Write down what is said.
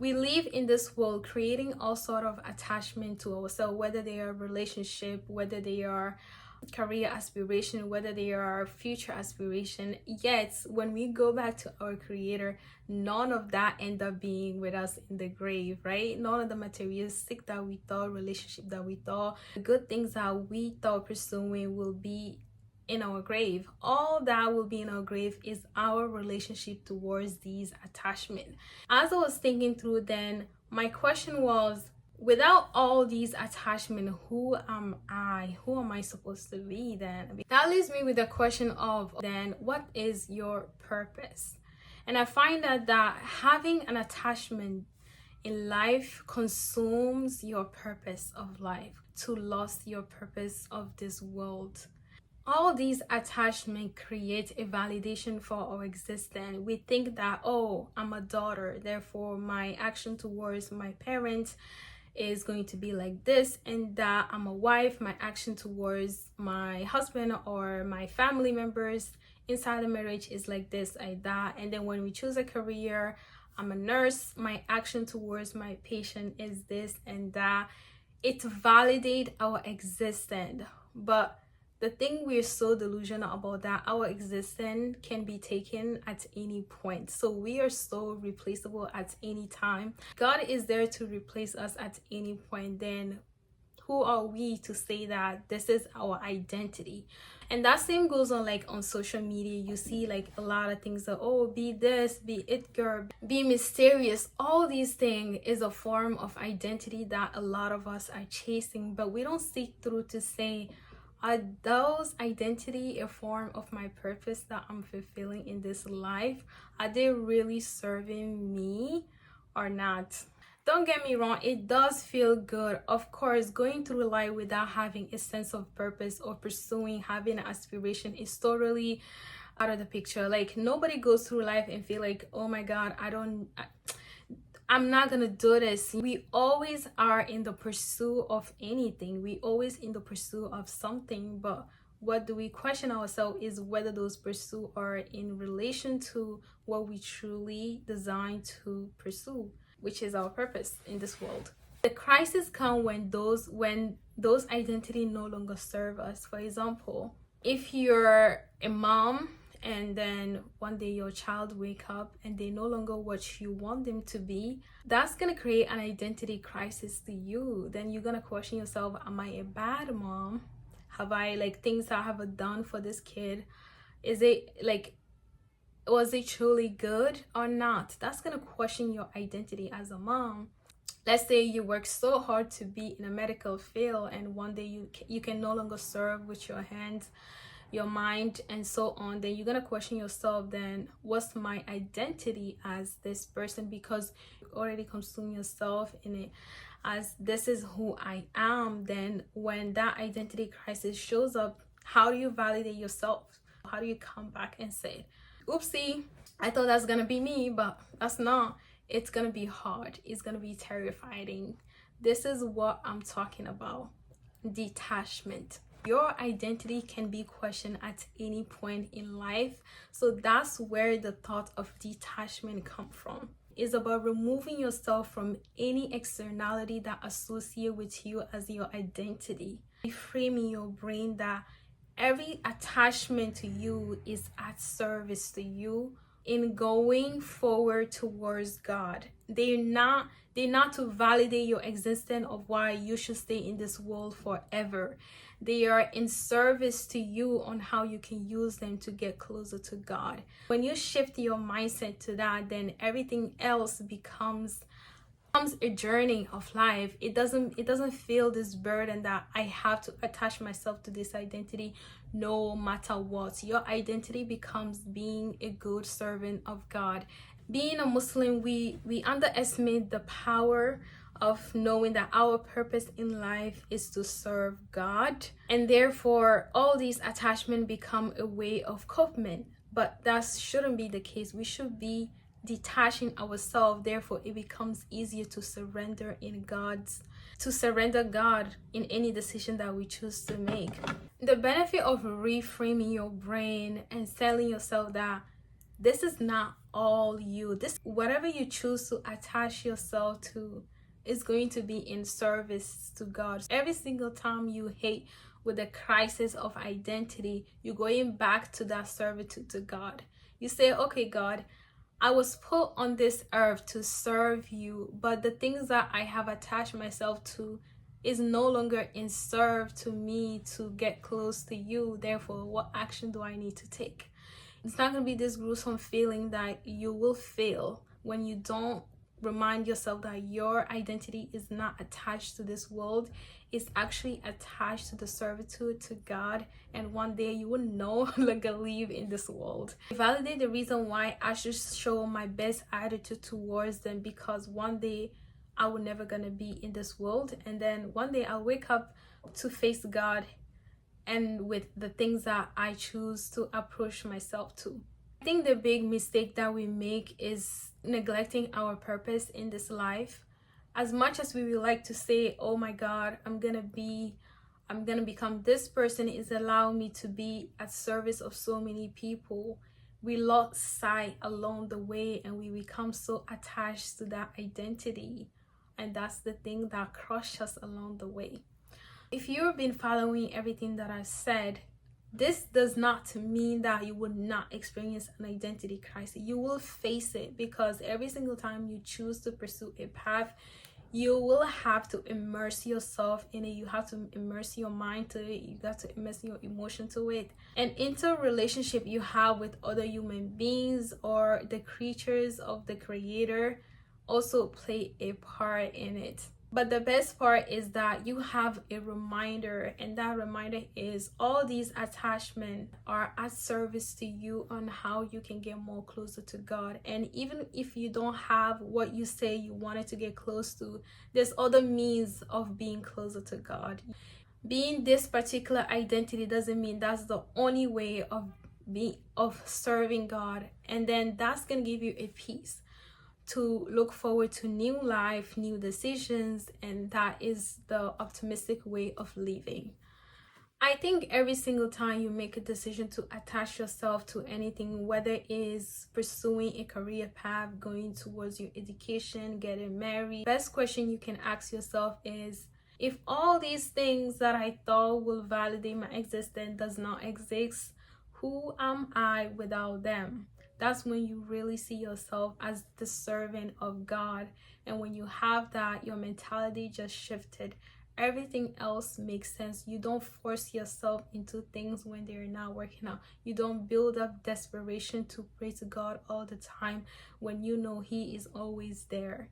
We live in this world creating all sort of attachment to ourselves, whether they are relationship, whether they are career aspiration, whether they are future aspiration. Yet when we go back to our creator, none of that end up being with us in the grave, right? None of the materialistic that we thought, relationship that we thought, the good things that we thought pursuing will be in our grave. All that will be in our grave is our relationship towards these attachments. As I was thinking through, then my question was, without all these attachments, who am I? Who am I supposed to be then? That leaves me with the question of, then what is your purpose? And I find that having an attachment in life consumes your purpose of life, to lose your purpose of this world. All these attachments create a validation for our existence. We think that, oh, I'm a daughter, therefore my action towards my parents is going to be like this, and that I'm a wife, my action towards my husband or my family members inside the marriage is like this, like that. And then when we choose a career, I'm a nurse, my action towards my patient is this and that. It validates our existence. But the thing, we're so delusional about that our existence can be taken at any point. So we are so replaceable at any time. God is there to replace us at any point. Then who are we to say that this is our identity? And that same goes on, like on social media. You see like a lot of things that, oh, be this, be it girl, be mysterious. All these things is a form of identity that a lot of us are chasing, but we don't seek through to say, are those identity a form of my purpose that I'm fulfilling in this life? Are they really serving me or not? Don't get me wrong, it does feel good. Of course, going through life without having a sense of purpose or pursuing, having an aspiration is totally out of the picture. Like, nobody goes through life and feel like, oh my God, I'm not gonna do this. We always are in the pursuit of anything. We always in the pursuit of something, but what do we question ourselves is whether those pursuits are in relation to what we truly designed to pursue, which is our purpose in this world. The crisis come when those identity no longer serve us. For example, if you're a mom and then one day your child wake up and they no longer what you want them to be, that's gonna create an identity crisis to you. Then you're gonna question yourself, am I a bad mom? Have I, like, things I have done for this kid, is it like, was it truly good or not? That's gonna question your identity as a mom. Let's say you work so hard to be in a medical field and one day you can no longer serve with your hands, your mind, and so on. Then you're gonna question yourself, then what's my identity as this person? Because you already consume yourself in it as this is who I am. Then when that identity crisis shows up, how do you validate yourself? How do you come back and say, oopsie, I thought that's gonna be me, but that's not. It's gonna be hard, it's gonna be terrifying. This is what I'm talking about. Detachment. Your identity can be questioned at any point in life. So that's where the thought of detachment comes from. It's about removing yourself from any externality that associate with you as your identity. Reframing your brain that every attachment to you is at service to you in going forward towards God. They're not to validate your existence of why you should stay in this world forever. They are in service to you on how you can use them to get closer to God. When you shift your mindset to that, then everything else becomes a journey of life. It doesn't feel this burden that I have to attach myself to this identity no matter what. Your identity becomes being a good servant of God. Being a Muslim, we underestimate the power of knowing that our purpose in life is to serve God, and therefore all these attachments become a way of coping. But that shouldn't be the case. We should be detaching ourselves. Therefore it becomes easier to surrender God in any decision that we choose to make. The benefit of reframing your brain and telling yourself that this is not all you. This, whatever you choose to attach yourself to, is going to be in service to God. Every single time you hate with a crisis of identity, you're going back to that servitude to God. You say, okay, God, I was put on this earth to serve you, but the things that I have attached myself to is no longer in serve to me to get close to you. Therefore, what action do I need to take? It's not going to be this gruesome feeling that you will feel when you don't remind yourself that your identity is not attached to this world. It's actually attached to the servitude to God, and one day you will no longer live in this world. Validate the reason why I should show my best attitude towards them, because one day I will never gonna be in this world, and then one day I'll wake up to face God and with the things that I choose to approach myself to. I think the big mistake that we make is neglecting our purpose in this life. As much as we would like to say, oh my God, I'm gonna become this person, is allowing me to be at service of so many people, we lost sight along the way and we become so attached to that identity, and that's the thing that crushes us along the way. If you've been following everything that I said, this does not mean that you will not experience an identity crisis. You will face it, because every single time you choose to pursue a path, you will have to immerse yourself in it. You have to immerse your mind to it. You got to immerse your emotion to it. And interrelationship you have with other human beings or the creatures of the Creator also play a part in it. But the best part is that you have a reminder, and that reminder is all these attachments are at service to you on how you can get more closer to God. And even if you don't have what you say you wanted to get close to, there's other means of being closer to God. Being this particular identity doesn't mean that's the only way of serving God, and then that's gonna give you a peace to look forward to new life, new decisions, and that is the optimistic way of living. I think every single time you make a decision to attach yourself to anything, whether it is pursuing a career path, going towards your education, getting married, best question you can ask yourself is, if all these things that I thought will validate my existence does not exist, who am I without them? That's when you really see yourself as the servant of God. And when you have that, your mentality just shifted. Everything else makes sense. You don't force yourself into things when they're not working out. You don't build up desperation to pray to God all the time when you know He is always there.